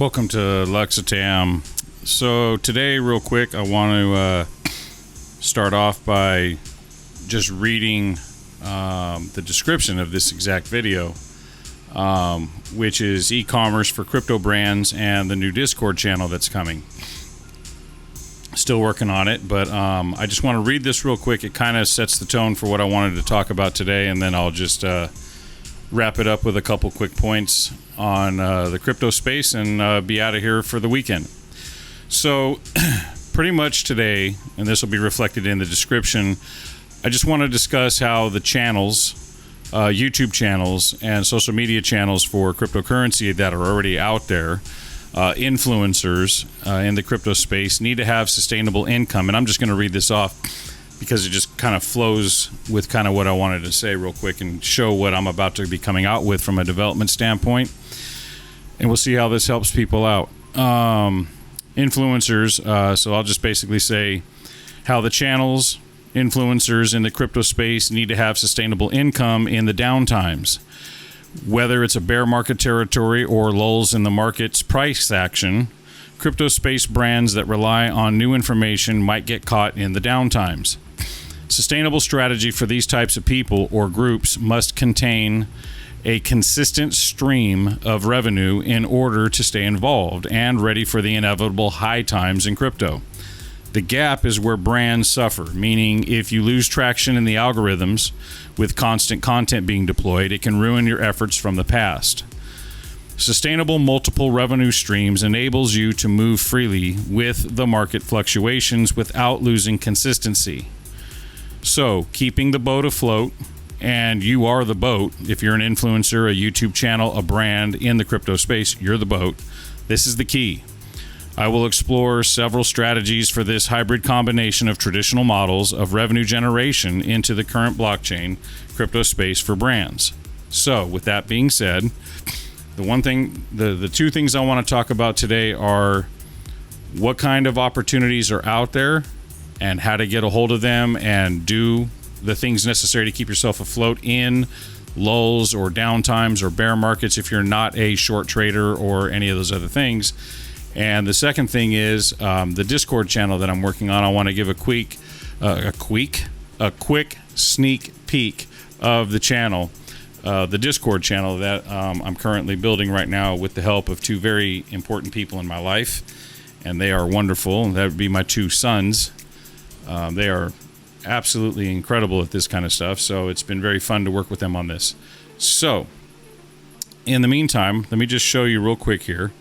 Welcome to Luxitam. So today, real quick, I want to start off by just reading the description of this exact video, which is e-commerce for crypto brands and the new Discord channel that's coming. Still working on it, but I just want to read this real quick. It kind of sets the tone for what I wanted to talk about today, and then I'll just wrap it up with a couple quick points on the crypto space and be out of here for the weekend. So pretty much today, and this will be reflected in the description, I just want to discuss how the channels, YouTube channels and social media channels for cryptocurrency that are already out there, influencers in the crypto space, need to have sustainable income. And I'm just going to read this off because it just kind of flows with kind of what I wanted to say real quick and show what I'm about to be coming out with from a development standpoint. And we'll see how this helps people out. Influencers, so I'll just basically say how the channels, influencers in the crypto space need to have sustainable income in the downtimes. Whether it's a bear market territory or lulls in the market's price action, crypto space brands that rely on new information might get caught in the downtimes. Sustainable strategy for these types of people or groups must contain a consistent stream of revenue in order to stay involved and ready for the inevitable high times in crypto. The gap is where brands suffer, meaning if you lose traction in the algorithms with constant content being deployed, it can ruin your efforts from the past. Sustainable multiple revenue streams enables you to move freely with the market fluctuations without losing consistency. So, keeping the boat afloat, and you are the boat. If you're an influencer, a YouTube channel, a brand in the crypto space, you're the boat. This is the key. I will explore several strategies for this hybrid combination of traditional models of revenue generation into the current blockchain crypto space for brands. So, with that being said, the two things I want to talk about today are what kind of opportunities are out there and how to get a hold of them and do the things necessary to keep yourself afloat in lulls or downtimes or bear markets if you're not a short trader or any of those other things. And the second thing is the Discord channel that I'm working on. I want to give a quick sneak peek of the channel, the Discord channel that I'm currently building right now with the help of two very important people in my life, and they are wonderful. That would be my two sons. They are absolutely incredible at this kind of stuff, so it's been very fun to work with them on this. So, in the meantime, let me just show you real quick here.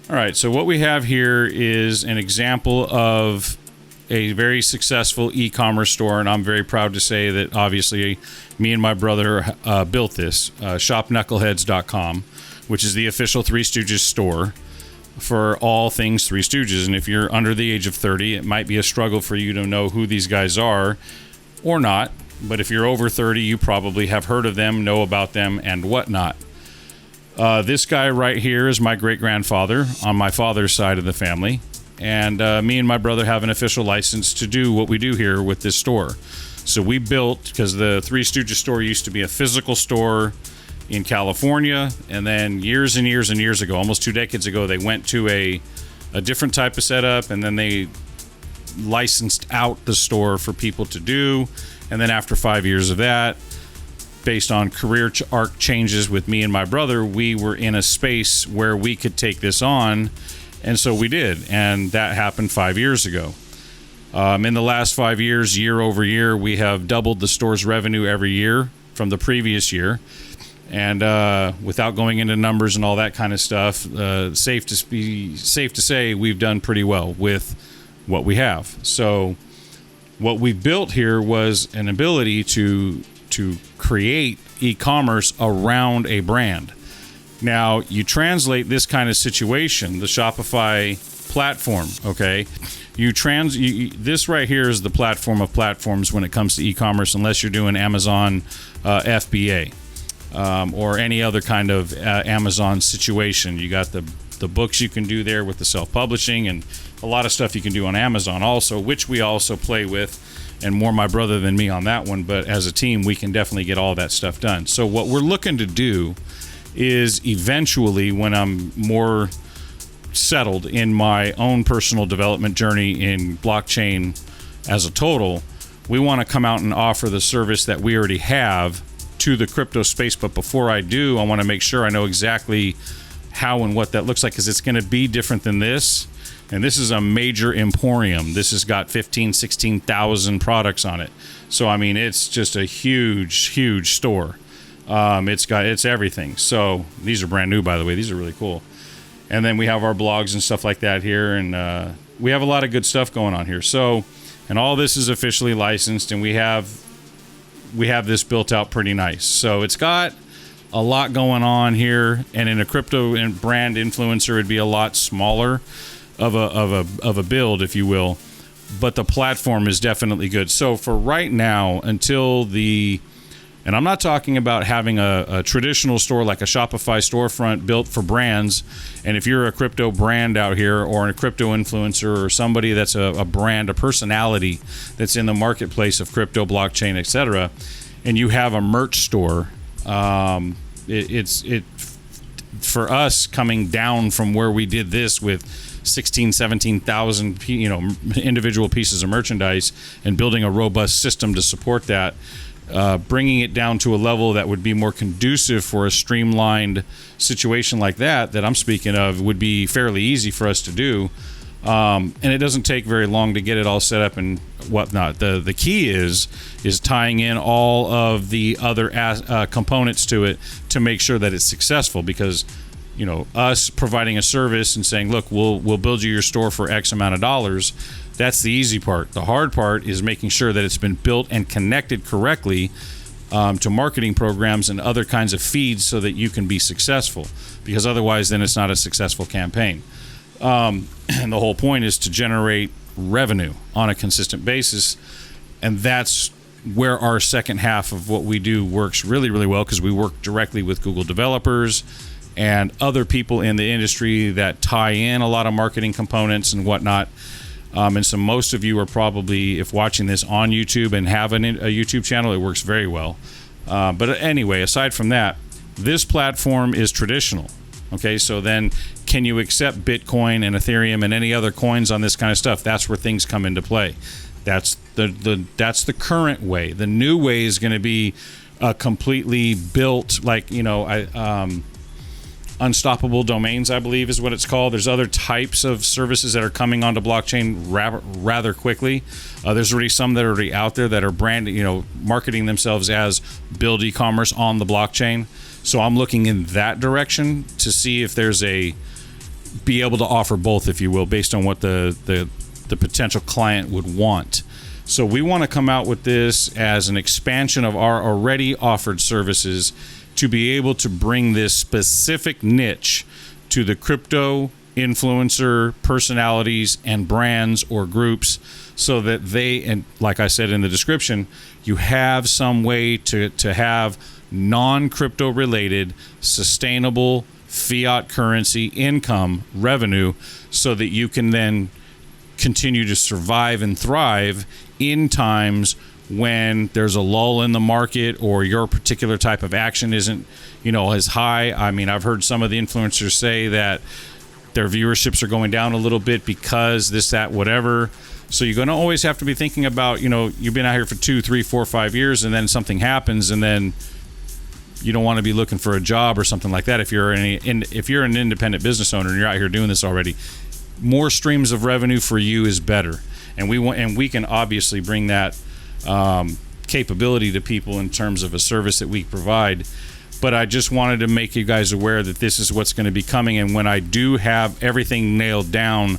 All right, so what we have here is an example of a very successful e-commerce store, and I'm very proud to say that obviously me and my brother built this, shopknuckleheads.com, which is the official Three Stooges store for all things Three Stooges. And if you're under the age of 30, it might be a struggle for you to know who these guys are or not. But if you're over 30, you probably have heard of them, know about them, and whatnot. This guy right here is my great-grandfather on my father's side of the family. And me and my brother have an official license to do what we do here with this store. So we built, because the Three Stooges store used to be a physical store in California, and then years and years and years ago, almost 2 decades ago, they went to a different type of setup, and then they licensed out the store for people to do. And then after 5 years of that, based on career arc changes with me and my brother, we were in a space where we could take this on, and so we did, and that happened 5 years ago. In the last 5 years, year over year, we have doubled the store's revenue every year from the previous year. And without going into numbers and all that kind of stuff, safe to say we've done pretty well with what we have. So what we built here was an ability to create e-commerce around a brand. Now, you translate this kind of situation, the Shopify platform, okay? This right here is the platform of platforms when it comes to e-commerce, unless you're doing Amazon FBA. Or any other kind of Amazon situation. You got the books you can do there with the self-publishing, and a lot of stuff you can do on Amazon also, which we also play with, and more my brother than me on that one, but as a team we can definitely get all that stuff done. So what we're looking to do is eventually, when I'm more settled in my own personal development journey in blockchain as a total, we want to come out and offer the service that we already have to the crypto space. But before I do, I want to make sure I know exactly how and what that looks like, because it's going to be different than this. And this is a major emporium. This has got 16,000 products on it. So, I mean, it's just a huge store. It's everything. So these are brand new, by the way. These are really cool. And then we have our blogs and stuff like that here. And we have a lot of good stuff going on here. So, and all this is officially licensed, and we have this built out pretty nice. So it's got a lot going on here. And in a crypto and brand influencer, it'd be a lot smaller of a build, if you will, but the platform is definitely good. So for right now, until and I'm not talking about having a traditional store like a Shopify storefront built for brands. And if you're a crypto brand out here, or a crypto influencer, or somebody that's a brand, a personality that's in the marketplace of crypto, blockchain, etc., and you have a merch store, it's for us coming down from where we did this with 17,000 individual pieces of merchandise and building a robust system to support that, bringing it down to a level that would be more conducive for a streamlined situation like that I'm speaking of, would be fairly easy for us to do. And it doesn't take very long to get it all set up and whatnot. The key is tying in all of the other components to it to make sure that it's successful, because us providing a service and saying, look, we'll build you your store for X amount of dollars, that's the easy part. The hard part is making sure that it's been built and connected correctly to marketing programs and other kinds of feeds so that you can be successful, because otherwise then it's not a successful campaign. And the whole point is to generate revenue on a consistent basis, and that's where our second half of what we do works really, really well, because we work directly with Google developers and other people in the industry that tie in a lot of marketing components and whatnot. And so most of you are probably, if watching this on YouTube and have a YouTube channel, it works very well. But anyway, aside from that, this platform is traditional. Okay, so then can you accept Bitcoin and Ethereum and any other coins on this kind of stuff? That's where things come into play. That's the current way. The new way is going to be completely built, like, unstoppable domains, I believe is what it's called. There's other types of services that are coming onto blockchain rather quickly. There's already some that are already out there that are branding, marketing themselves as build e-commerce on the blockchain. So I'm looking in that direction to see if there's be able to offer both, if you will, based on what the potential client would want. So we want to come out with this as an expansion of our already offered services to be able to bring this specific niche to the crypto influencer personalities and brands or groups, so that they, and like I said in the description, you have some way to have non-crypto related sustainable fiat currency income revenue, so that you can then continue to survive and thrive in times when there's a lull in the market, or your particular type of action isn't, as high. I mean, I've heard some of the influencers say that their viewerships are going down a little bit because this, that, whatever. So you're going to always have to be thinking about, you've been out here for 2, 3, 4, 5 years, and then something happens, and then you don't want to be looking for a job or something like that. If you're an independent business owner and you're out here doing this already, more streams of revenue for you is better. And we can obviously bring that capability to people in terms of a service that we provide. But I just wanted to make you guys aware that this is what's going to be coming. And when I do have everything nailed down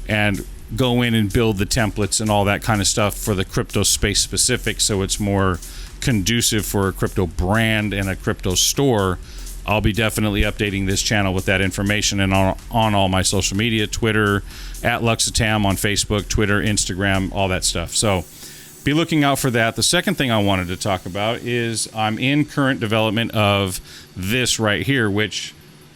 and go in and build the templates and all that kind of stuff for the crypto space specific, so it's more conducive for a crypto brand and a crypto store, I'll be definitely updating this channel with that information, and on all my social media, Twitter, at Luxitam on Facebook, Twitter, Instagram, all that stuff. So be looking out for that. The second thing I wanted to talk about is I'm in current development of this right here, which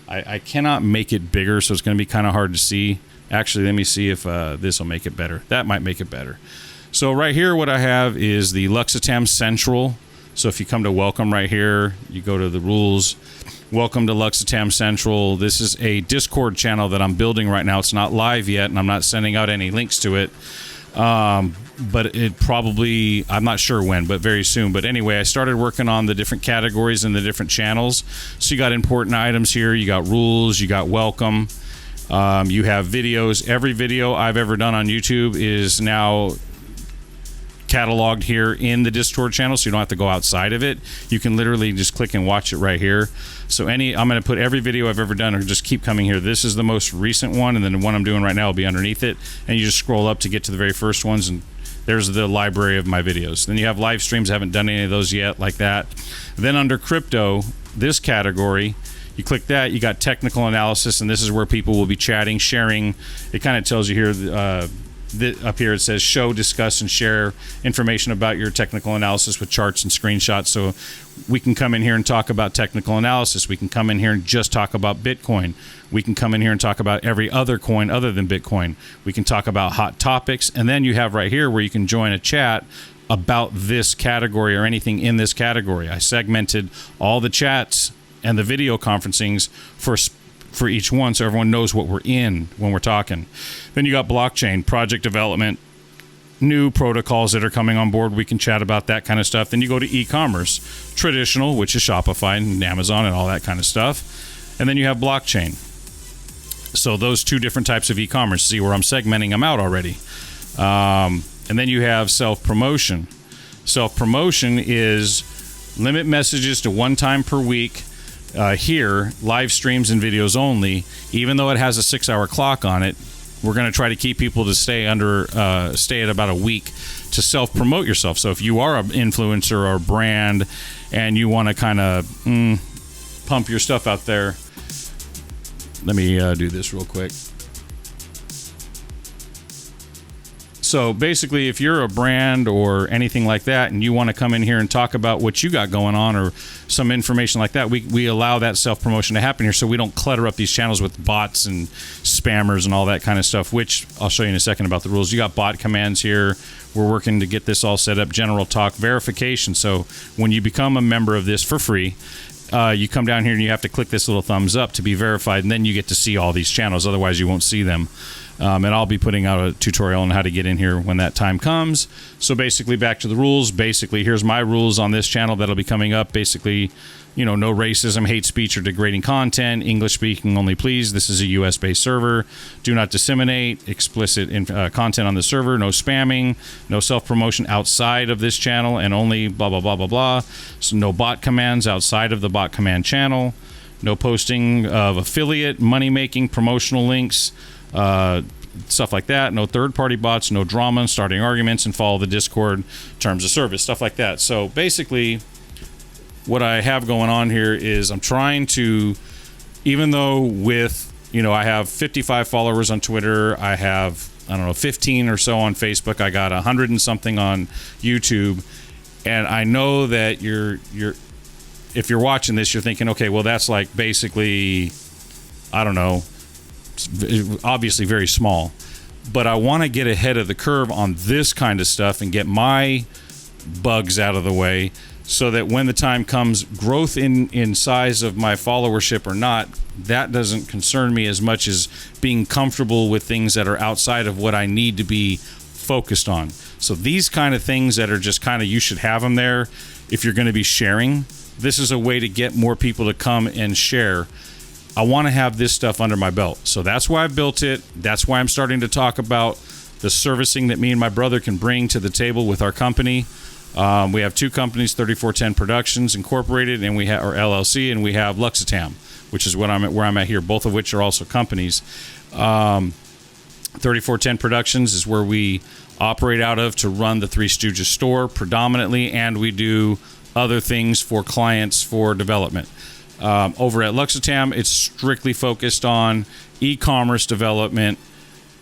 I cannot make it bigger, so it's going to be kind of hard to see. Actually, let me see if this will make it better. That might make it better. So right here, what I have is the Luxitam Central So if you come to welcome right here, you go to the rules. Welcome to Luxitam Central. This is a Discord channel that I'm building right now. It's not live yet, and I'm not sending out any links to it. But it probably, I'm not sure when, but very soon. But anyway, I started working on the different categories and the different channels. So you got important items here. You got rules. You got welcome. You have videos. Every video I've ever done on YouTube is now cataloged here in the Discord channel, so you don't have to go outside of it. You can literally just click and watch it right here. So I'm going to put every video I've ever done, or just keep coming here. This is the most recent one, and then the one I'm doing right now will be underneath it. And you just scroll up to get to the very first ones, and there's the library of my videos. Then you have live streams. I haven't done any of those yet, like that. Then under crypto, this category, you click that, you got technical analysis, and this is where people will be chatting, sharing. It kind of tells you here, up here it says show, discuss, and share information about your technical analysis with charts and screenshots. So we can come in here and talk about technical analysis. We can come in here and just talk about Bitcoin. We can come in here and talk about every other coin other than Bitcoin. We can talk about hot topics. And then you have right here where you can join a chat about this category or anything in this category. I segmented all the chats and the video conferencings for each one, so everyone knows what we're in when we're talking. Then you got blockchain, project development, new protocols that are coming on board. We can chat about that kind of stuff. Then you go to e-commerce, traditional, which is Shopify and Amazon and all that kind of stuff. And then you have blockchain. So those two different types of e-commerce. See where I'm segmenting them out already. And then you have self-promotion. Self-promotion is limit messages to one time per week. Here, live streams and videos only. Even though it has a 6-hour clock on it, we're going to try to keep people to stay at about a week to self-promote yourself. So if you are an influencer or a brand and you want to kind of pump your stuff out there, let me do this real quick. So basically, if you're a brand or anything like that and you want to come in here and talk about what you got going on or some information like that, we allow that self-promotion to happen here, so we don't clutter up these channels with bots and spammers and all that kind of stuff, which I'll show you in a second about the rules. You got bot commands here. We're working to get this all set up. General talk, verification. So when you become a member of this for free, you come down here and you have to click this little thumbs up to be verified, and then you get to see all these channels. Otherwise, you won't see them. And I'll be putting out a tutorial on how to get in here when that time comes. So basically, back to the rules. Basically, here's my rules on this channel that'll be coming up. Basically, no racism, hate speech, or degrading content. English speaking only, please. This is a US-based server. Do not disseminate explicit content on the server. No spamming. No self-promotion outside of this channel, and only blah, blah, blah, blah, blah. So no bot commands outside of the bot command channel. No posting of affiliate, money-making, promotional links, stuff like that. No third-party bots, no drama, starting arguments, and follow the Discord terms of service, stuff like that. So basically, what I have going on here is I'm trying to, even though with, I have 55 followers on Twitter, I have, 15 or so on Facebook, I got 100 and something on YouTube, and I know that if you're watching this, you're thinking, okay, well, that's like basically, obviously very small, but I want to get ahead of the curve on this kind of stuff and get my bugs out of the way, so that when the time comes, growth in size of my followership or not, that doesn't concern me as much as being comfortable with things that are outside of what I need to be focused on. So these kind of things that are just kind of, you should have them there if you're going to be sharing. This is a way to get more people to come and share. I want to have this stuff under my belt. So that's why I built it. That's why I'm starting to talk about the servicing that me and my brother can bring to the table with our company. We have two companies, 3410 Productions Incorporated, and we have, or LLC, and we have Luxitam, which is where I'm at here, both of which are also companies. 3410 Productions is where we operate out of to run the Three Stooges store predominantly, and we do other things for clients for development. Over at Luxitam, it's strictly focused on e-commerce development,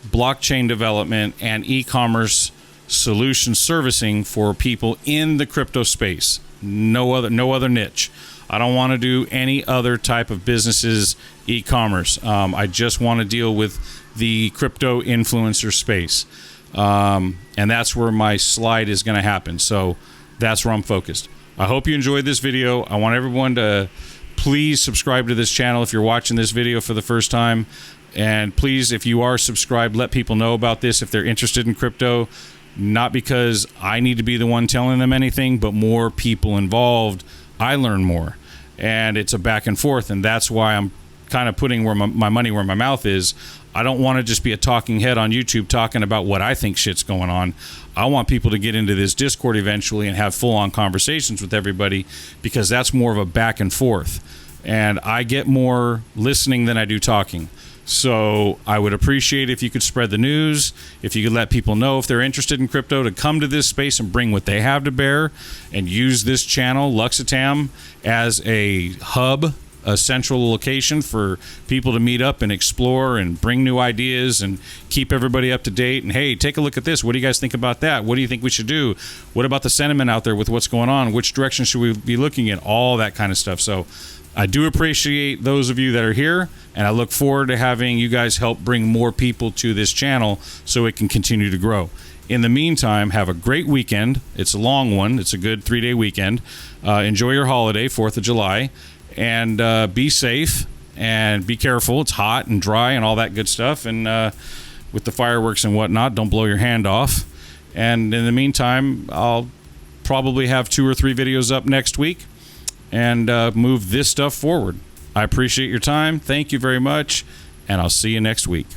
blockchain development, and e-commerce solution servicing for people in the crypto space. No other niche. I don't want to do any other type of businesses e-commerce. I just want to deal with the crypto influencer space. And that's where my slide is going to happen. So that's where I'm focused. I hope you enjoyed this video. I want everyone to please subscribe to this channel if you're watching this video for the first time. And please, if you are subscribed, let people know about this if they're interested in crypto. Not because I need to be the one telling them anything, but more people involved, I learn more. And it's a back and forth, and that's why I'm kind of putting where my money where my mouth is. I don't want to just be a talking head on YouTube talking about what I think shit's going on. I want people to get into this Discord eventually and have full-on conversations with everybody, because that's more of a back and forth. And I get more listening than I do talking. So I would appreciate if you could spread the news, if you could let people know if they're interested in crypto to come to this space and bring what they have to bear, and use this channel, Luxitam, as a hub, a central location for people to meet up and explore and bring new ideas and keep everybody up to date. And hey, take a look at this. What do you guys think about that? What do you think we should do? What about the sentiment out there with what's going on? Which direction should we be looking at? All that kind of stuff. So I do appreciate those of you that are here, and I look forward to having you guys help bring more people to this channel so it can continue to grow. In the meantime, have a great weekend. It's a long one. It's a good 3-day weekend. Enjoy your holiday, 4th of July, and be safe and be careful. It's hot and dry and all that good stuff. And with the fireworks and whatnot, don't blow your hand off. And in the meantime, I'll probably have 2 or 3 videos up next week and move this stuff forward. I appreciate your time. Thank you very much, and I'll see you next week.